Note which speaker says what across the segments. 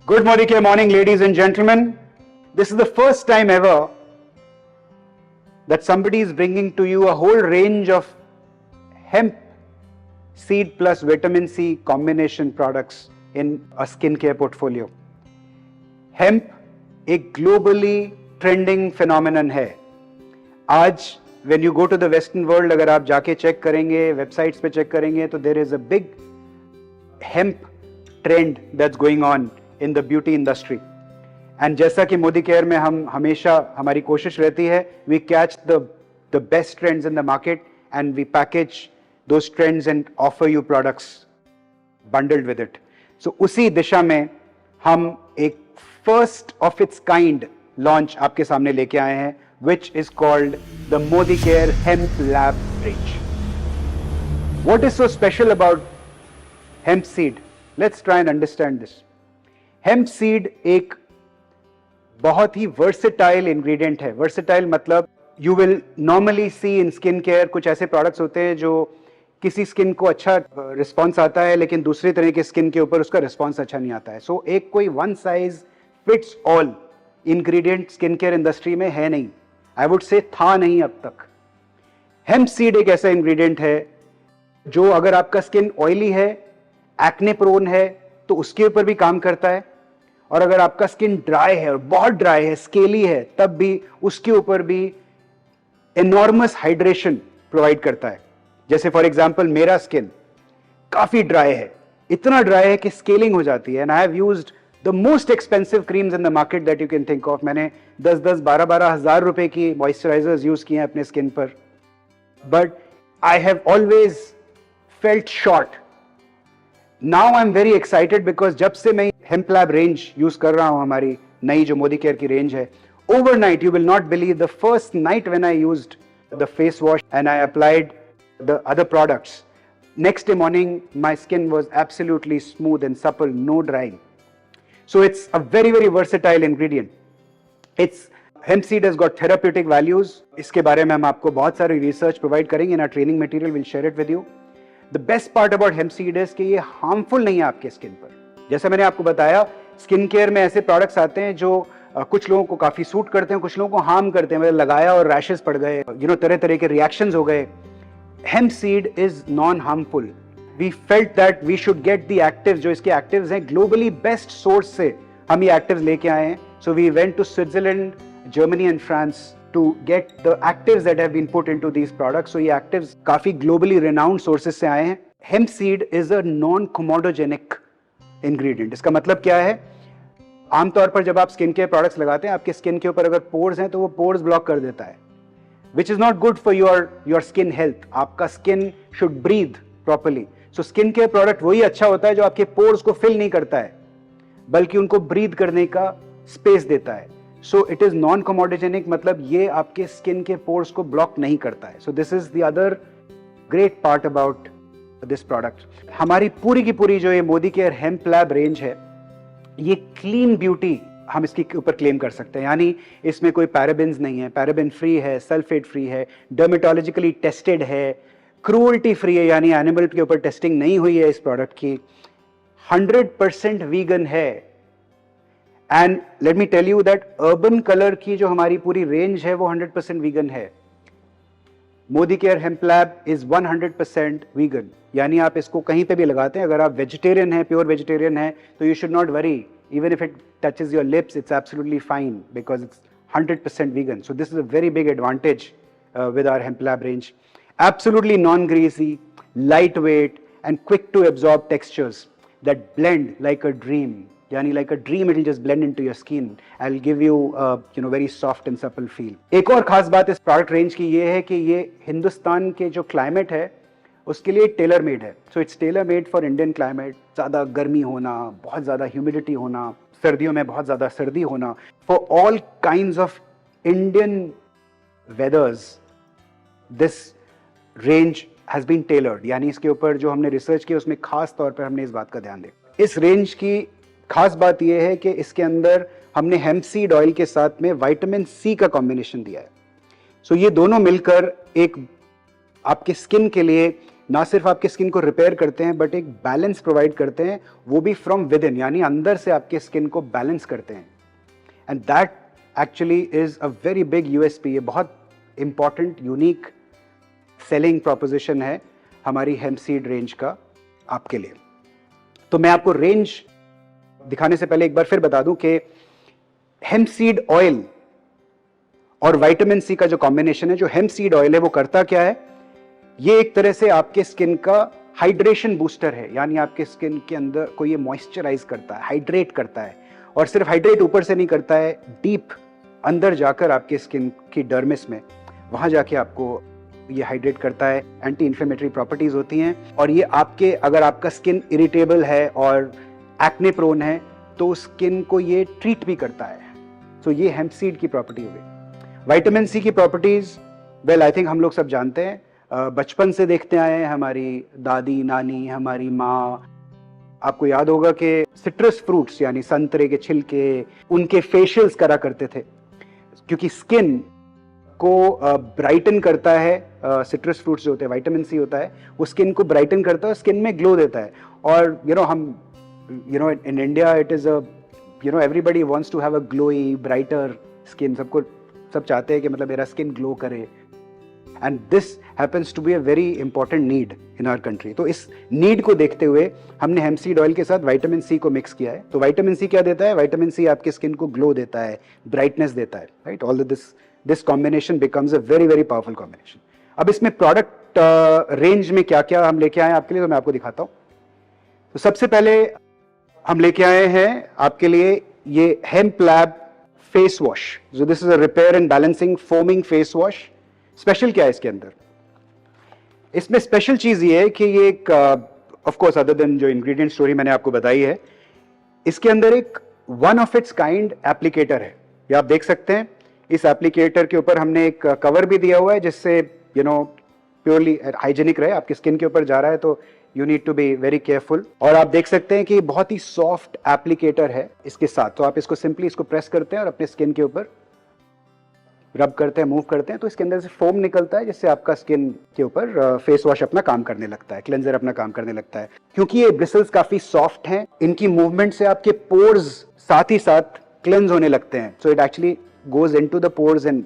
Speaker 1: Good morning, ladies and gentlemen. This is the first time ever that somebody is bringing to you a whole range of hemp seed plus vitamin C combination products in a skincare portfolio. Hemp एक globally trending phenomenon है. आज when you go to the Western world, अगर आप जाके check करेंगे, websites पे check करेंगे, तो there is a big hemp trend that's going on in the beauty industry. And जैसा कि मोदी केयर में हम हमेशा हमारी कोशिश रहती है, we catch the best trends in the market and we package those trends and offer you products bundled with it. So उसी दिशा में हम एक first of its kind launch आपके सामने लेके आए हैं, which is called the Modi Care Hemp Lab range. What is so special about hemp seed? Let's try and understand this. Hemp seed एक बहुत ही versatile ingredient है. Versatile मतलब you will normally see in skin care कुछ ऐसे products होते हैं जो किसी स्किन को अच्छा रिस्पॉन्स आता है लेकिन दूसरी तरह के स्किन के ऊपर उसका रिस्पॉन्स अच्छा नहीं आता है. सो एक कोई one size fits all ingredient skin care industry में है नहीं. आई वुड से था नहीं अब तक. हेम्प सीड एक ऐसा इंग्रेडिएंट है जो अगर आपका स्किन ऑयली है, एक्ने प्रोन है, तो उसके ऊपर भी काम करता है. और अगर आपका स्किन ड्राई है और बहुत ड्राई है, स्केली है, तब भी उसके ऊपर भी एनॉर्मस हाइड्रेशन प्रोवाइड करता है. जैसे फॉर एग्जांपल मेरा स्किन काफी ड्राई है, इतना ड्राई है कि स्केलिंग हो जाती है. And I have used the most expensive creams in the market that you can think of. मैंने 10-12 हज़ार रुपए की मॉइस्चराइजर्स यूज किए हैं अपने स्किन पर, but I have always felt short. Now I am very excited because जब से मैं हेम्प लैब रेंज यूज कर रहा हूं, हमारी नई जो मोदी केयर की रेंज है, overnight you will not believe the first night when I used the face wash and I applied the other products, next day morning my skin was absolutely smooth and supple, no drying. So it's a very versatile ingredient. It's hemp seed has got therapeutic values. इसके बारे में हम आपको बहुत सारी research provide करेंगे. in our training material we'll share it with you. The best part about hemp seed is कि ये harmful नहीं है आपके स्किन पर. जैसा मैंने आपको बताया, स्किन केयर में ऐसे प्रोडक्ट्स आते हैं जो कुछ लोगों को काफी सूट करते हैं, कुछ लोगों को हार्म करते हैं. मतलब लगाया और रैशेस पड़ गए, तरह तरह के रिएक्शंस हो गए. Hemp seed is non-harmful. We felt that we should get the actives, जो इसके actives हैं globally best source से हम ये actives लेके आए हैं. So we went to Switzerland, Germany and France to get the actives that have been put into these products. So ये actives काफी globally renowned sources से आए हैं. Hemp seed is a non-comedogenic ingredient. इसका मतलब क्या है? आमतौर पर जब आप स्किन केयर प्रोडक्ट्स लगाते हैं, आपके स्किन के ऊपर अगर पोर्स हैं तो वो पोर्स ब्लॉक कर देता है, which is not good for your skin health. आपका skin should breathe properly. So skin care product वही अच्छा होता है जो आपके pores को fill नहीं करता है, बल्कि उनको breathe करने का space देता है. So it is non-comedogenic, मतलब ये आपके skin के pores को block नहीं करता है. So this is the other great part about this product. हमारी पूरी की पूरी जो ये Modi care hemp lab range है, ये क्लीन ब्यूटी हम इसके ऊपर क्लेम कर सकते हैं. यानी इसमें कोई पैराबेन्स नहीं है, पैराबेन फ्री है, सल्फेट फ्री है, डर्मेटोलॉजिकली टेस्टेड है, क्रूअल्टी फ्री है, यानी एनिमल के ऊपर टेस्टिंग नहीं हुई है इस प्रोडक्ट की, 100% वीगन है. And let me tell you that Urban Colour की जो हमारी पूरी रेंज है वो 100% वीगन है. Modi care hemp lab is 100% vegan. यानी आप इसको कहीं पे भी लगाते हैं, अगर आप वेजिटेरियन हैं, प्योर वेजिटेरियन हैं, तो you should not worry. Even if it touches your lips, it's absolutely fine because it's 100% vegan. So this is a very big advantage with our hemp lab range. Absolutely non-greasy, lightweight, and quick to absorb textures that blend like a dream. Yani like a dream, it will just blend into your skin. I'll give you very soft and supple feel. एक और खास बात इस product range की ये है कि ये हिंदुस्तान के जो climate है उसके लिए टेलर मेड है. So it's tailor made for Indian climate. ज़्यादा गर्मी होना, बहुत ज़्यादा ह्यूमिडिटी होना, सर्दियों में बहुत ज़्यादा सर्दी होना, for all kinds of Indian weathers this range has been tailored. यानी इसके ऊपर जो हमने रिसर्च की उसमें खास तौर पर हमने इस बात का ध्यान दिया. इस रेंज की खास बात यह है कि इसके अंदर हमने हेम्प सीड ऑयल के साथ में विटामिन सी का कॉम्बिनेशन दिया है. सो ये दोनों मिलकर एक आपके स्किन के लिए ना सिर्फ आपके स्किन को रिपेयर करते हैं बट एक बैलेंस प्रोवाइड करते हैं, वो भी फ्रॉम विद इन, यानी अंदर से आपके स्किन को बैलेंस करते हैं। And that actually is a very big USP. ये बहुत इंपॉर्टेंट यूनिक सेलिंग प्रोपोजिशन है हमारी हेम्प सीड रेंज का आपके लिए। तो मैं आपको रेंज दिखाने से पहले एक बार फिर बता दूं कि हेम्प सीड ऑयल और विटामिन सी का जो कॉम्बिनेशन है, जो हेम्प सीड ऑयल है वो करता क्या है, ये एक तरह से आपके स्किन का हाइड्रेशन बूस्टर है, यानी आपके स्किन के अंदर को ये मॉइस्चराइज करता है, हाइड्रेट करता है। और सिर्फ हाइड्रेट ऊपर से नहीं करता है, डीप अंदर जाकर आपके स्किन की डर्मिस में, वहां जाके आपको ये हाइड्रेट करता है। एंटी इन्फ्लेमेटरी प्रॉपर्टीज होती हैं, और ये आपके, अगर आपका स्किन इरिटेबल है और एक्ने प्रोन है तो स्किन को ये ट्रीट भी करता है। सो ये हेम्प सीड की प्रॉपर्टी हो गई। विटामिन सी की प्रॉपर्टीज, वेल आई थिंक हम लोग सब जानते हैं, बचपन से देखते आए हैं, हमारी दादी नानी, हमारी माँ। आपको याद होगा कि सिट्रस फ्रूट्स यानी संतरे के छिलके, उनके फेशियल्स करा करते थे, क्योंकि स्किन को ब्राइटन करता है। सिट्रस फ्रूट्स जो होते हैं, विटामिन सी होता है, वो स्किन को ब्राइटन करता है, स्किन में ग्लो देता है। और हम in India it is everybody wants to have a glowy brighter skin. सब चाहते हैं कि मतलब मेरा स्किन ग्लो करे, and this happens to be a very important need in our country. तो इस नीड को देखते हुए हमने हेम्प सीड ऑयल के साथ विटामिन सी को मिक्स किया है। तो विटामिन सी क्या देता है? विटामिन सी आपके स्किन को ग्लो देता है, ब्राइटनेस देता है, right. All this combination becomes a very very powerful combination. अब इसमें प्रोडक्ट रेंज में क्या क्या हम लेके आए हैं आपके लिए, तो मैं आपको दिखाता हूं। तो सबसे पहले हम लेके आए हैं आपके लिए ये hemp lab face wash. So this is a repair and balancing foaming face wash. Special क्या है इसके अंदर? इसमें स्पेशल चीज ये है कि ये एक, ऑफ कोर्स अदर देन जो इंग्रेडिएंट स्टोरी मैंने आपको बताई है, इसके अंदर एक one of its kind applicator है। ये आप देख सकते हैं, इस एप्लीकेटर के ऊपर हमने एक कवर भी दिया हुआ है जिससे प्योरली हाइजेनिक रहे। आपकी स्किन के ऊपर जा रहा है तो you need to be very careful. और आप देख सकते हैं कि बहुत ही सॉफ्ट एप्लीकेटर है इसके साथ। तो आप इसको सिंपली प्रेस करते हैं और अपने स्किन के ऊपर रब करते हैं, मूव करते हैं, तो इसके अंदर से फोम निकलता है, जिससे आपका स्किन के ऊपर फेस वॉश अपना काम करने लगता है, क्लेंजर अपना काम करने लगता है। क्योंकि ये ब्रिसल्स काफी सॉफ्ट हैं, इनकी मूवमेंट से आपके पोर्स साथ ही साथ क्लेंज होने लगते हैं। So it actually goes into the pores and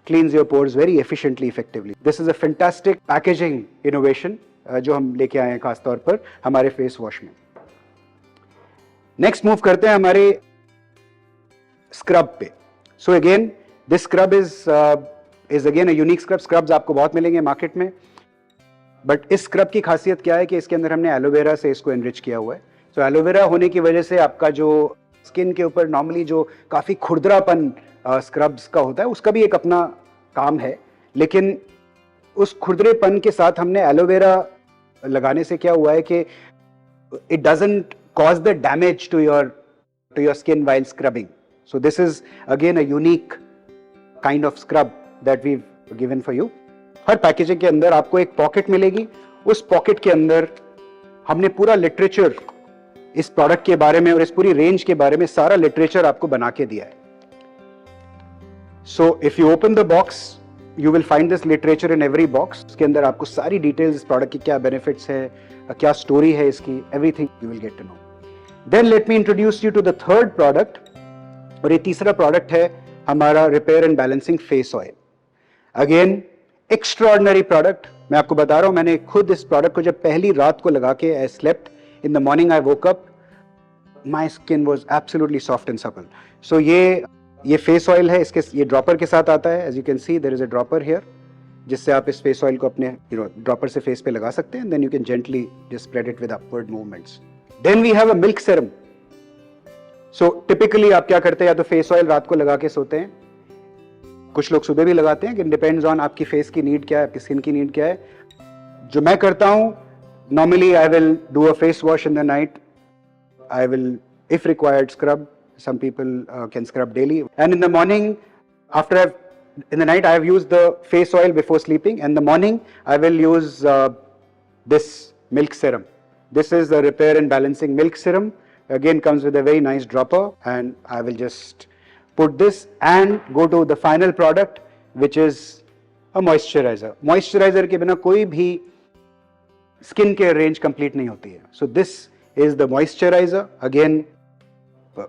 Speaker 1: cleans your pores very efficiently, effectively. This is a fantastic packaging innovation जो हम लेके आए हैं खास तौर पर हमारे फेस वॉश में। नेक्स्ट मूव करते हैं हमारे स्क्रब पे। So again this scrub is again a unique scrub. Scrubs आपको बहुत मिलेंगे मार्केट में, बट इस स्क्रब की खासियत क्या है कि इसके अंदर हमने एलोवेरा से इसको एनरिच किया हुआ है। सो एलोवेरा होने की वजह से आपका जो स्किन के ऊपर नॉर्मली जो काफी खुरदरापन स्क्रब्स का होता है, उसका भी एक अपना काम है, लेकिन उस खुरदरेपन के साथ हमने एलोवेरा लगाने से क्या हुआ है कि it doesn't cause the damage to your skin while scrubbing. So this is again a unique kind of scrub that we given for you. हर पैकेजिंग के अंदर आपको एक पॉकेट मिलेगी। उस पॉकेट के अंदर हमने पूरा लिटरेचर इस प्रोडक्ट के बारे में और इस पूरी रेंज के बारे में सारा लिटरेचर आपको बना के दिया है। So if you open the box, you will find this literature in every box. इसके अंदर आपको सारी डिटेल्स इस प्रोडक्ट की, क्या बेनिफिट्स है, क्या स्टोरी है इसकी, everything you will get to know. Then let me introduce you to the third product. और ये तीसरा प्रोडक्ट है हमारा repair and balancing face oil. Again extraordinary product. मैं आपको बता रहा हूं, मैंने खुद इस प्रोडक्ट को जब पहली रात को लगा के, I slept in the morning, I woke up, my skin was absolutely soft and supple. So ये फेस ऑयल है, इसके ये ड्रॉपर के साथ आता है। As you can see there is a dropper here, जिससे आप इस फेस ऑयल को अपने ड्रॉपर से फेस पे लगा सकते हैं। Then you can gently just spread it with upward movements. Then we have a milk serum. So typically आप क्या करते हैं, या तो फेस ऑयल रात को लगा के सोते हैं, कुछ लोग सुबह भी लगाते हैं, कि डिपेंड्स ऑन आपकी फेस की नीड क्या है, आपकी स्किन की नीड क्या है। जो मैं करता हूं, normally I will do a face wash in the night, I will if required scrub. Some people can scrub daily, and in the morning, in the night I have used the face oil before sleeping, and in the morning I will use this milk serum. This is the repair and balancing milk serum. Again comes with a very nice dropper, and I will just put this and go to the final product, which is a moisturizer. Moisturizer के बिना कोई भी skin care range complete नहीं होती है. सो this is the moisturiser, again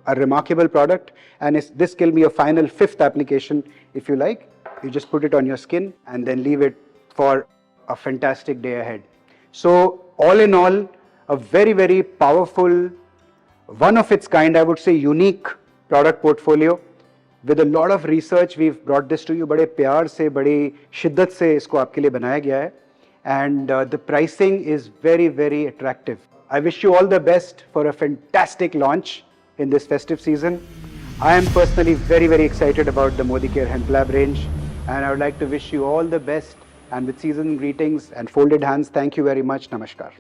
Speaker 1: a remarkable product, and this can be a final fifth application if you like. You just put it on your skin and then leave it for a fantastic day ahead. So all in all, a very, very powerful, one of its kind, I would say unique product portfolio. With a lot of research, we've brought this to you. बड़े प्यार से, बड़ी शिद्दत से इसको आपके लिए बनाया गया है. And the pricing is very, very attractive. I wish you all the best for a fantastic launch in this festive season. I am personally very, very excited about the Modicare Hemp Lab range, and I would like to wish you all the best, and with season greetings and folded hands, thank you very much. Namaskar.